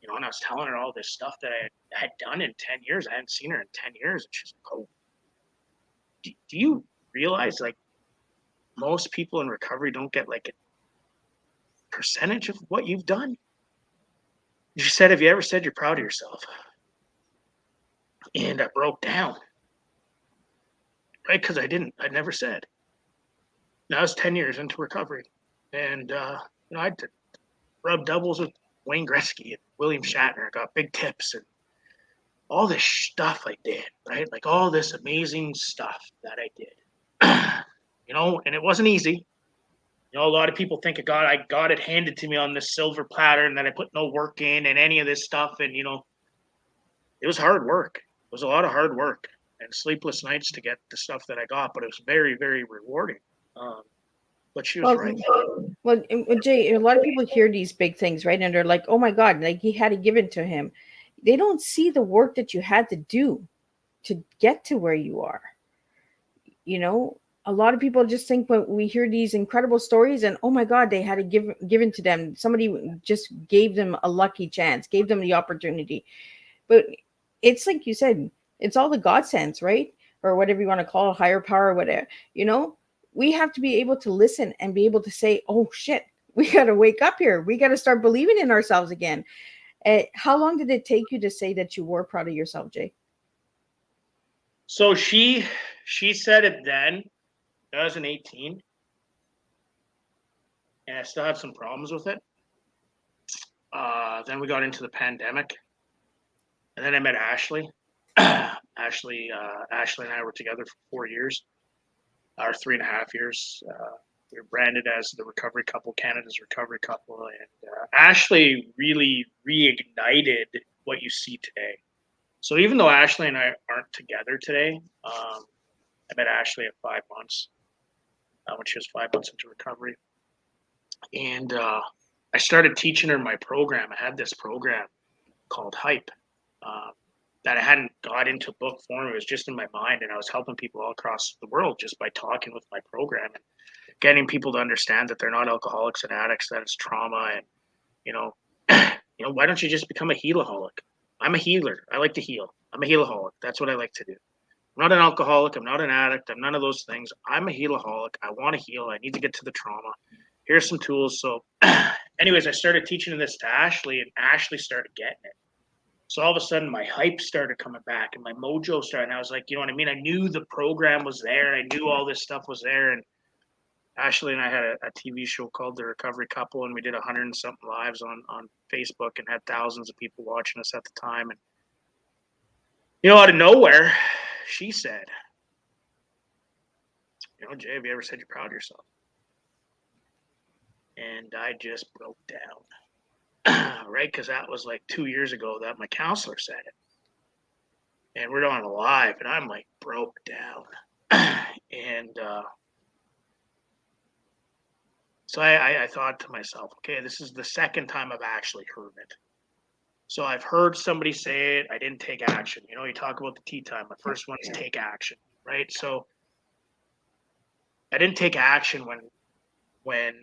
and I was telling her all this stuff that I had done in 10 years. I hadn't seen her in 10 years. And she's like, oh, do you realize like most people in recovery don't get like a percentage of what you've done? She said, have you ever said you're proud of yourself? And I broke down, right? Because I never said. Now I was 10 years into recovery. And, I had to rub doubles with Wayne Gretzky and William Shatner. I got big tips and all this stuff I did, right? Like all this amazing stuff that I did, and it wasn't easy. A lot of people think I got it handed to me on this silver platter and that I put no work in and any of this stuff. And, it was hard work. It was a lot of hard work and sleepless nights to get the stuff that I got, but it was very, very rewarding. But she was right. Well, Jay, a lot of people hear these big things, right? And they're like, oh my God, like he had it given to him. They don't see the work that you had to do to get to where you are. A lot of people just think when we hear these incredible stories and, oh my God, they had it given to them. Somebody just gave them a lucky chance, gave them the opportunity. But it's like you said, it's all the God sense, right? Or whatever you want to call it, higher power, or whatever, we have to be able to listen and be able to say, oh shit, we got to wake up here. We got to start believing in ourselves again. How long did it take you to say that you were proud of yourself, Jay? So she said it then, 2018, and I still had some problems with it. Then we got into the pandemic, and then I met Ashley. Ashley and I were together for 4 years, or 3.5 years. We were branded as the recovery couple, Canada's recovery couple, and Ashley really reignited what you see today. So even though Ashley and I aren't together today, I met Ashley at 5 months, when she was 5 months into recovery. And I started teaching her my program. I had this program called Hype that I hadn't got into book form. It was just in my mind, and I was helping people all across the world just by talking with my program and getting people to understand that they're not alcoholics and addicts, that it's trauma. And, why don't you just become a healaholic? I'm a healer. I like to heal. I'm a healaholic. That's what I like to do. I'm not an alcoholic. I'm not an addict. I'm none of those things. I'm a healaholic. I want to heal. I need to get to the trauma. Here's some tools. So anyways, I started teaching this to Ashley, and Ashley started getting it. So all of a sudden my hype started coming back and my mojo started. And I was like, you know what I mean? I knew the program was there. I knew all this stuff was there. And Ashley and I had a TV show called The Recovery Couple, and we did 100 and something lives on Facebook and had thousands of people watching us at the time. And, you know, out of nowhere, she said, you know, Jay, have you ever said you're proud of yourself? And I just broke down, right? Because that was like 2 years ago that my counselor said it. And we're on live, and I'm like broke down. And so I thought to myself, okay, this is the second time I've actually heard it. So I've heard somebody say it. I didn't take action. You know, you talk about the Teatime. My first one is take action, right? So I didn't take action when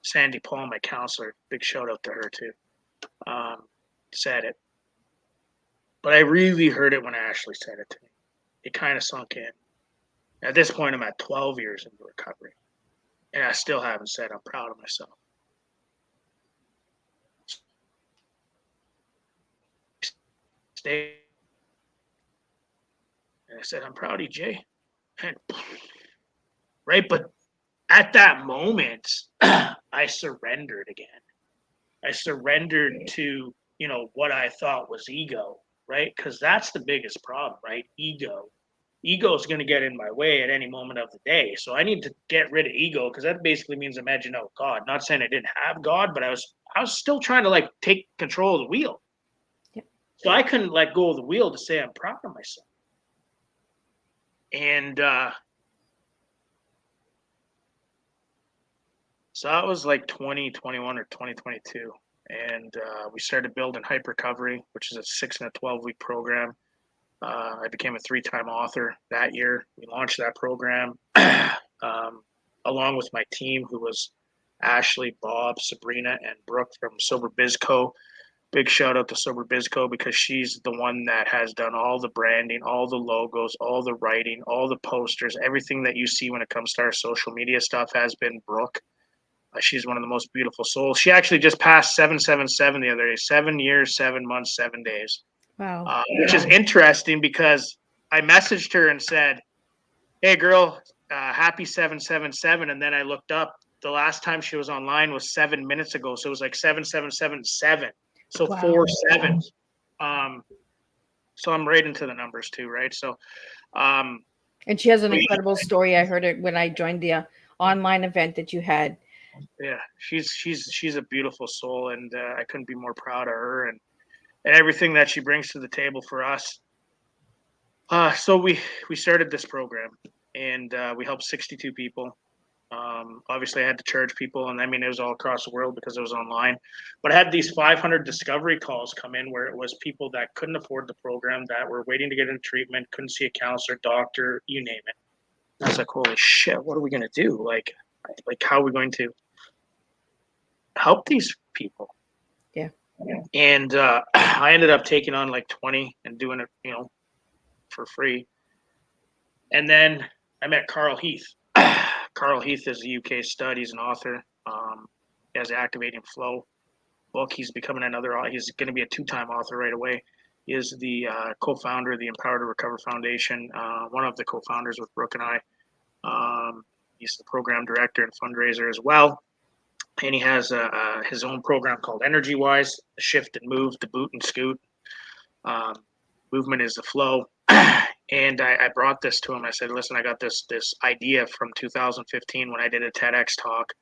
Sandy Paul, my counselor, big shout out to her too, said it. But I really heard it when Ashley said it to me. It kind of sunk in. At this point, I'm at 12 years into recovery, and I still haven't said I'm proud of myself. Stay. And I said, I'm proud of you, Jay. And, right? But at that moment, I surrendered again. I surrendered to, you know, what I thought was ego, right? Because that's the biggest problem, right? Ego is going to get in my way at any moment of the day. So I need to get rid of ego, because that basically means I'm edging out God. Not saying I didn't have God, but I was still trying to like take control of the wheel. Yep. So I couldn't let go of the wheel to say I'm proud of myself. And so that was like 2021 or 2022. And we started building Hype Recovery, which is a 6 and a 12-week program. I became a 3-time author that year. We launched that program along with my team, who was Ashley, Bob, Sabrina, and Brooke from Sober Biz Co. Big shout out to Sober Biz Co, because she's the one that has done all the branding, all the logos, all the writing, all the posters, everything that you see when it comes to our social media stuff has been Brooke. She's one of the most beautiful souls. She actually just passed 777 the other day, 7 years, 7 months, 7 days. Wow. Which is interesting, because I messaged her and said, hey, girl, happy 777. And then I looked up. The last time she was online was 7 minutes ago. So it was like 7777. So Wow. 4 sevens. So I'm right into the numbers too, right? So, and she has an incredible story. I heard it when I joined the online event that you had. Yeah, she's a beautiful soul, and I couldn't be more proud of her and everything that she brings to the table for us. So we started this program, and we helped 62 people. Obviously, I had to charge people, and I mean, it was all across the world because it was online. But I had these 500 discovery calls come in, where it was people that couldn't afford the program, that were waiting to get into treatment, couldn't see a counselor, doctor, you name it. And I was like, holy shit, what are we going to do? Like, how are we going to help these people? Yeah. And I ended up taking on like 20 and doing it, you know, for free. And then I met Carl Heath. Carl Heath is a UK stud. He's an author. He has Activating Flow book. He's becoming he's going to be a 2-time author right away. He is the co-founder of the Empower2Recover Foundation, one of the co-founders with Brooke and I. He's the program director and fundraiser as well. And he has his own program called Energy Wise, the Shift and Move, the Boot and Scoot. Movement is the flow. And I brought this to him. I said, listen, I got this idea from 2015 when I did a TEDx talk.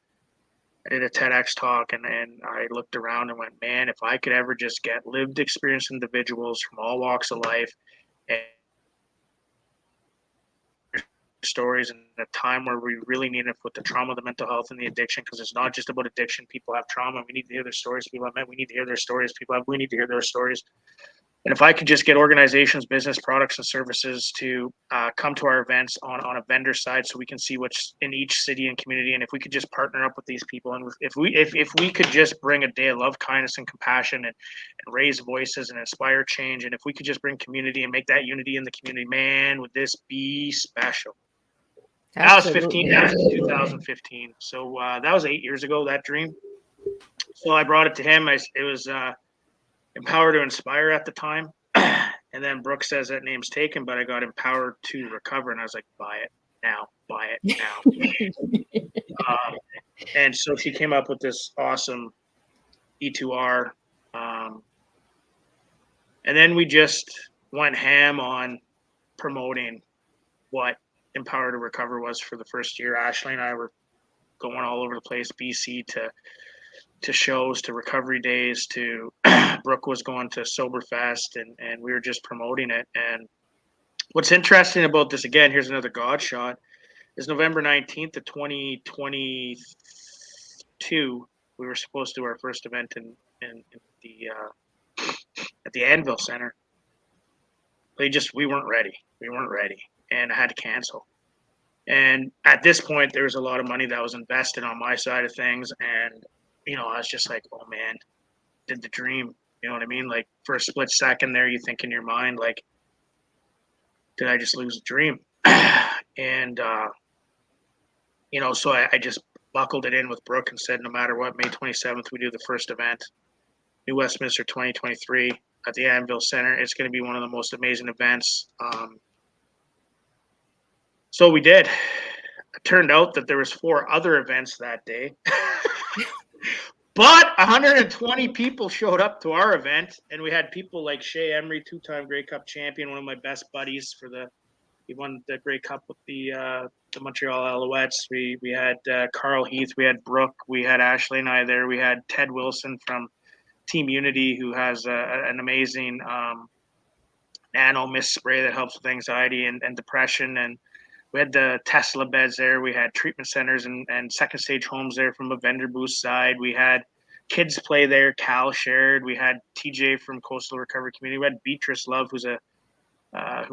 And I looked around and went, man, if I could ever just get lived experience individuals from all walks of life and stories in a time where we really need it with the trauma, the mental health, and the addiction, because it's not just about addiction. People have trauma. We need to hear their stories. People have met. We need to hear their stories. We need to hear their stories. And if I could just get organizations, business, products, and services to come to our events on a vendor side, so we can see what's in each city and community, and if we could just partner up with these people, and if we could just bring a day of love, kindness, and compassion, and raise voices and inspire change, and if we could just bring community and make that unity in the community, man, would this be special? Absolutely. That was 2015. So that was 8 years ago, that dream. So I brought it to him. It Empower to Inspire at the time. And then Brooke says that name's taken, but I got Empower to Recover. And I was like, buy it now, buy it now. And so she came up with this awesome E2R. And then we just went ham on promoting what Empower to Recover was for the first year. Ashley and I were going all over the place, BC to shows, to recovery days, to Brooke was going to Soberfest, and we were just promoting it. And what's interesting about this, again, here's another God shot, is November 19th of 2022, we were supposed to do our first event in the at the Anvil Center. We weren't ready. We weren't ready, and I had to cancel. And at this point, there was a lot of money that was invested on my side of things, and I was just like, oh man, did the dream. You know what I mean? Like, for a split second there, you think in your mind, like, did I just lose a dream? And so I just buckled it in with Brooke and said, no matter what, May 27th, we do the first event, New Westminster 2023 at the Anvil Center. It's going to be one of the most amazing events. So we did. It turned out that there was 4 other events that day. But 120 people showed up to our event, and we had people like Shea Emery, 2-time Grey Cup champion, one of my best buddies he won the Grey Cup with the Montreal Alouettes. We had Carl Heath, we had Brooke, we had Ashley and I there, we had Ted Wilson from Team Unity, who has an amazing nano mist spray that helps with anxiety and depression, and we had the Tesla beds there. We had treatment centers and second stage homes there from a vendor booth side. We had kids play there. Cal shared. We had TJ from Coastal Recovery Community. We had Beatrice Love, who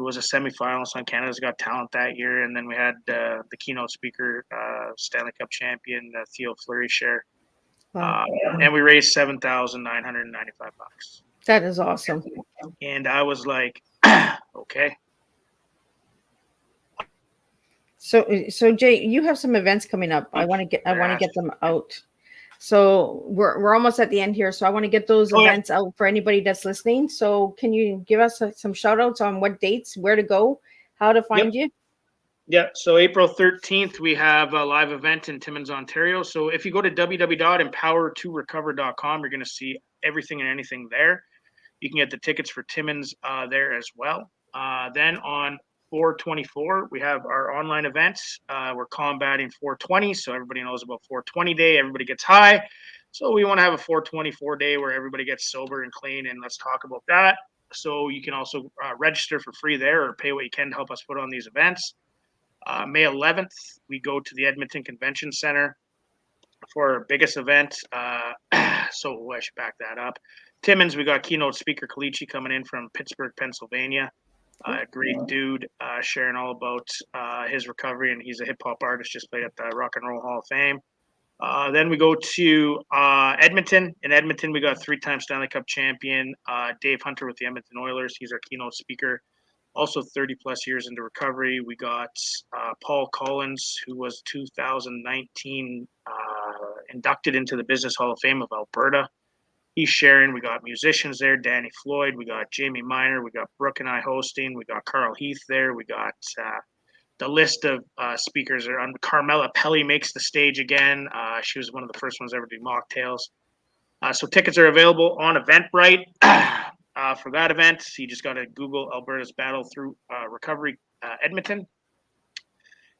was a semifinalist on Canada's Got Talent that year. And then we had the keynote speaker, Stanley Cup champion, Theo Fleury share. Wow. And we raised $7,995. That is awesome. And I was like, okay. So Jay, you have some events coming up. I want to get them out. So we're almost at the end here. So I want to get those events out for anybody that's listening. So can you give us some shout outs on what dates, where to go, how to find you? Yeah. So April 13th, we have a live event in Timmins, Ontario. So if you go to www.empower2recover.com, you're going to see everything and anything there. You can get the tickets for Timmins there as well. Then on 4/24, we have our online events. We're combating 420, so everybody knows about 420 day. Everybody gets high. So we want to have a 424 day where everybody gets sober and clean, and let's talk about that. So you can also register for free there or pay what you can to help us put on these events. May 11th, we go to the Edmonton Convention Center for our biggest event. So I should back that up. Timmins, we got keynote speaker Kalichi coming in from Pittsburgh, Pennsylvania. Great dude, sharing all about his recovery, and he's a hip hop artist, just played at the Rock and Roll Hall of Fame. Then we go to Edmonton. In Edmonton, we got 3-time Stanley Cup champion Dave Hunter with the Edmonton Oilers. He's our keynote speaker, also 30 plus years into recovery. We got Paul Collins, who was 2019 inducted into the Business Hall of Fame of Alberta. He's sharing. We got musicians there, Danny Floyd. We got Jamie Miner. We got Brooke and I hosting. We got Carl Heath there. We got the list of speakers are on. Carmela Pelly makes the stage again. She was one of the first ones ever to do mocktails. So tickets are available on Eventbrite for that event. You just got to Google Alberta's Battle Through Recovery Edmonton.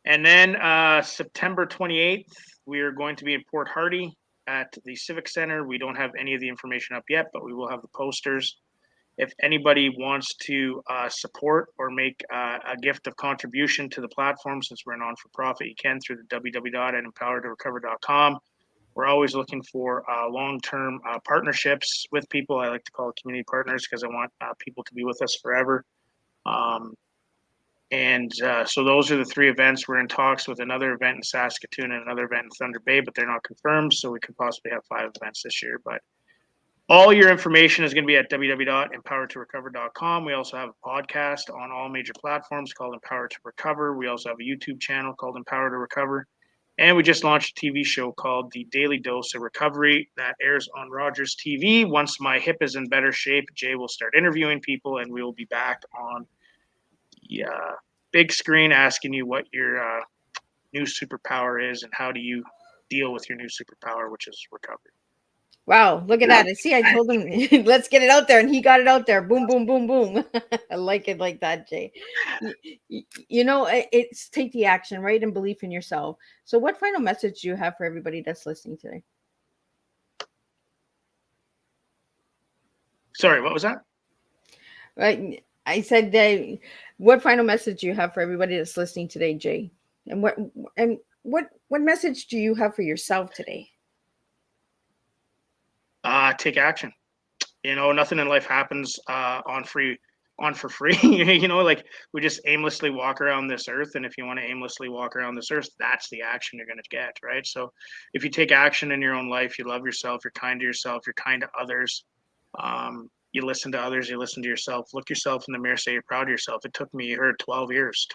And then September 28th, we are going to be in Port Hardy at the Civic Center. We don't have any of the information up yet, but we will have the posters. If anybody wants to support or make a gift of contribution to the platform, since we're a non-for-profit, you can through the www.empower2recover.com. We're always looking for long-term partnerships with people. I like to call it community partners because I want people to be with us forever. So those are the 3 events. We're in talks with another event in Saskatoon and another event in Thunder Bay, but they're not confirmed. So we could possibly have 5 events this year. But all your information is going to be at www.empower2recover.com. We also have a podcast on all major platforms called Empower to Recover. We also have a YouTube channel called Empower to Recover. And we just launched a TV show called The Daily Dose of Recovery that airs on Rogers TV. Once my hip is in better shape, Jay will start interviewing people, and we will be back on the big screen asking you what your new superpower is and how do you deal with your new superpower, which is recovery. Wow, look at that. See, I told him, let's get it out there, and he got it out there. Boom, boom, boom, boom. I like it like that, Jay. It's take the action, right? And belief in yourself. So, what final message do you have for everybody that's listening today? Sorry, what was that? Right. I said that. What final message do you have for everybody that's listening today, Jay? And what message do you have for yourself today? Take action. Nothing in life happens on for free. Like we just aimlessly walk around this earth, and if you want to aimlessly walk around this earth, that's the action you're going to get, right? So if you take action in your own life, you love yourself, you're kind to yourself, you're kind to others, you listen to others, you listen to yourself, look yourself in the mirror, say you're proud of yourself. It took me, you heard, 12 years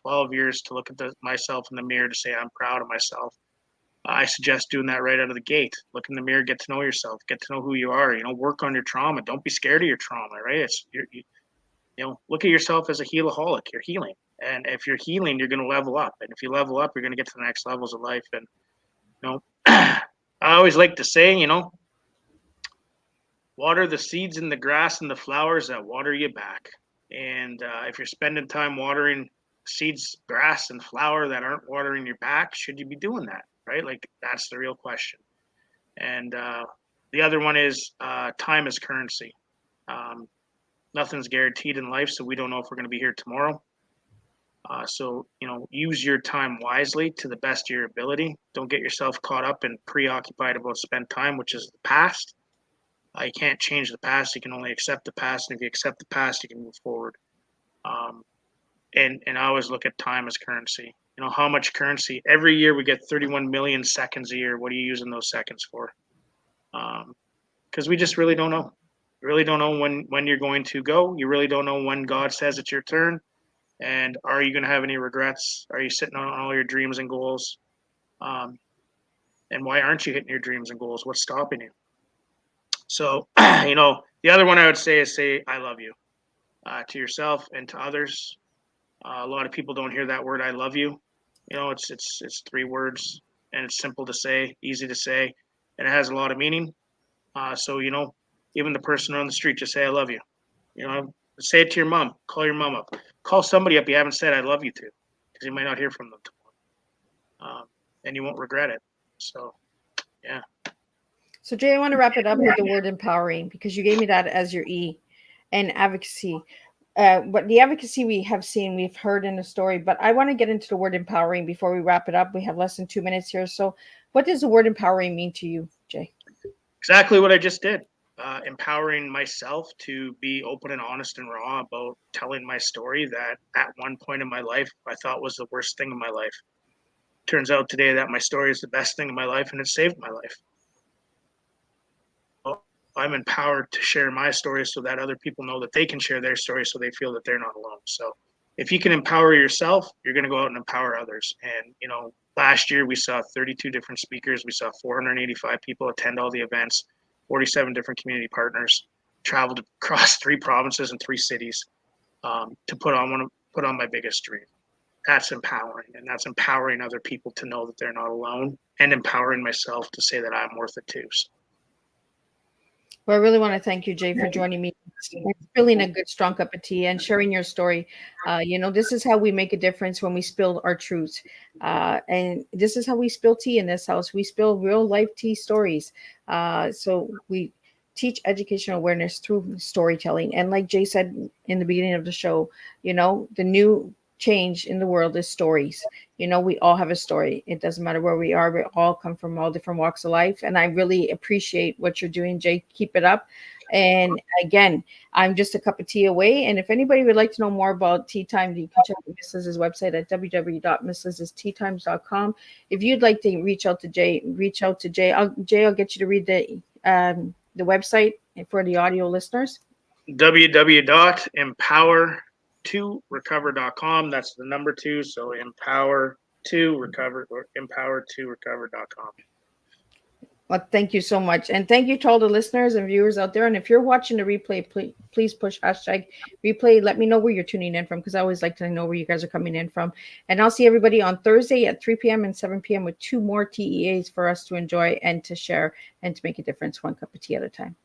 to look at myself in the mirror to say I'm proud of myself. I suggest doing that right out of the gate. Look in the mirror, get to know yourself, get to know who you are. Work on your trauma. Don't be scared of your trauma, right? Look at yourself as a healaholic. You're healing, and if you're healing, you're going to level up. And if you level up, you're going to get to the next levels of life. And I always like to say, water the seeds in the grass and the flowers that water you back. And if you're spending time watering seeds, grass, and flower that aren't watering your back, should you be doing that? Right? Like that's the real question. And the other one is time is currency. Nothing's guaranteed in life, so we don't know if we're going to be here tomorrow. So use your time wisely to the best of your ability. Don't get yourself caught up and preoccupied about spent time, which is the past. You can't change the past. You can only accept the past, and if you accept the past, you can move forward. And I always look at time as currency. How much currency every year we get 31 million seconds a year. What are you using those seconds for? Because we just really don't know. You really don't know when you're going to go. You really don't know when God says it's your turn. And are you going to have any regrets? Are you sitting on all your dreams and goals? And why aren't you hitting your dreams and goals? What's stopping you? So, the other one I would say is say I love you to yourself and to others. A lot of people don't hear that word I love you. It's 3 words, and it's simple to say, easy to say, and it has a lot of meaning. So even the person on the street, just say I love you. Say it to your mom. Call your mom up. Call somebody up you haven't said I love you to, because you might not hear from them tomorrow, and you won't regret it. So, yeah. So, Jay, I want to wrap it up with the word empowering, because you gave me that as your E, and advocacy. But the advocacy we have seen, we've heard in the story, but I want to get into the word empowering before we wrap it up. We have less than 2 minutes here. So what does the word empowering mean to you, Jay? Exactly what I just did. Empowering myself to be open and honest and raw about telling my story that at one point in my life I thought was the worst thing in my life. Turns out today that my story is the best thing in my life, and it saved my life. I'm empowered to share my story so that other people know that they can share their story, so they feel that they're not alone. So if you can empower yourself, you're going to go out and empower others. And, last year we saw 32 different speakers. We saw 485 people attend all the events, 47 different community partners, traveled across 3 provinces and 3 cities to put on my biggest dream. That's empowering, and that's empowering other people to know that they're not alone, and empowering myself to say that I'm worth it too. So. Well, I really want to thank you, Jay, for joining me, spilling a good, strong cup of tea and sharing your story. This is how we make a difference when we spill our truth. And this is how we spill tea in this house. We spill real life tea stories. So we teach educational awareness through storytelling. And like Jay said in the beginning of the show, the new change in the world is stories. We all have a story. It doesn't matter where we are. We all come from all different walks of life. And I really appreciate what you're doing, Jay. Keep it up. And again, I'm just a cup of tea away. And if anybody would like to know more about Teatime, you can check Mrs.'s website at www.mrsstimes.com. If you'd like to reach out to Jay, reach out to Jay. I'll get you to read the website for the audio listeners. www.Empower2Recover.com. That's the number 2. So Empower to recover or empower2recover.com. Well, thank you so much. And thank you to all the listeners and viewers out there. And if you're watching the replay, please push hashtag replay. Let me know where you're tuning in from, because I always like to know where you guys are coming in from. And I'll see everybody on Thursday at 3 p.m. and 7 p.m. with 2 more TEAs for us to enjoy and to share and to make a difference one cup of tea at a time.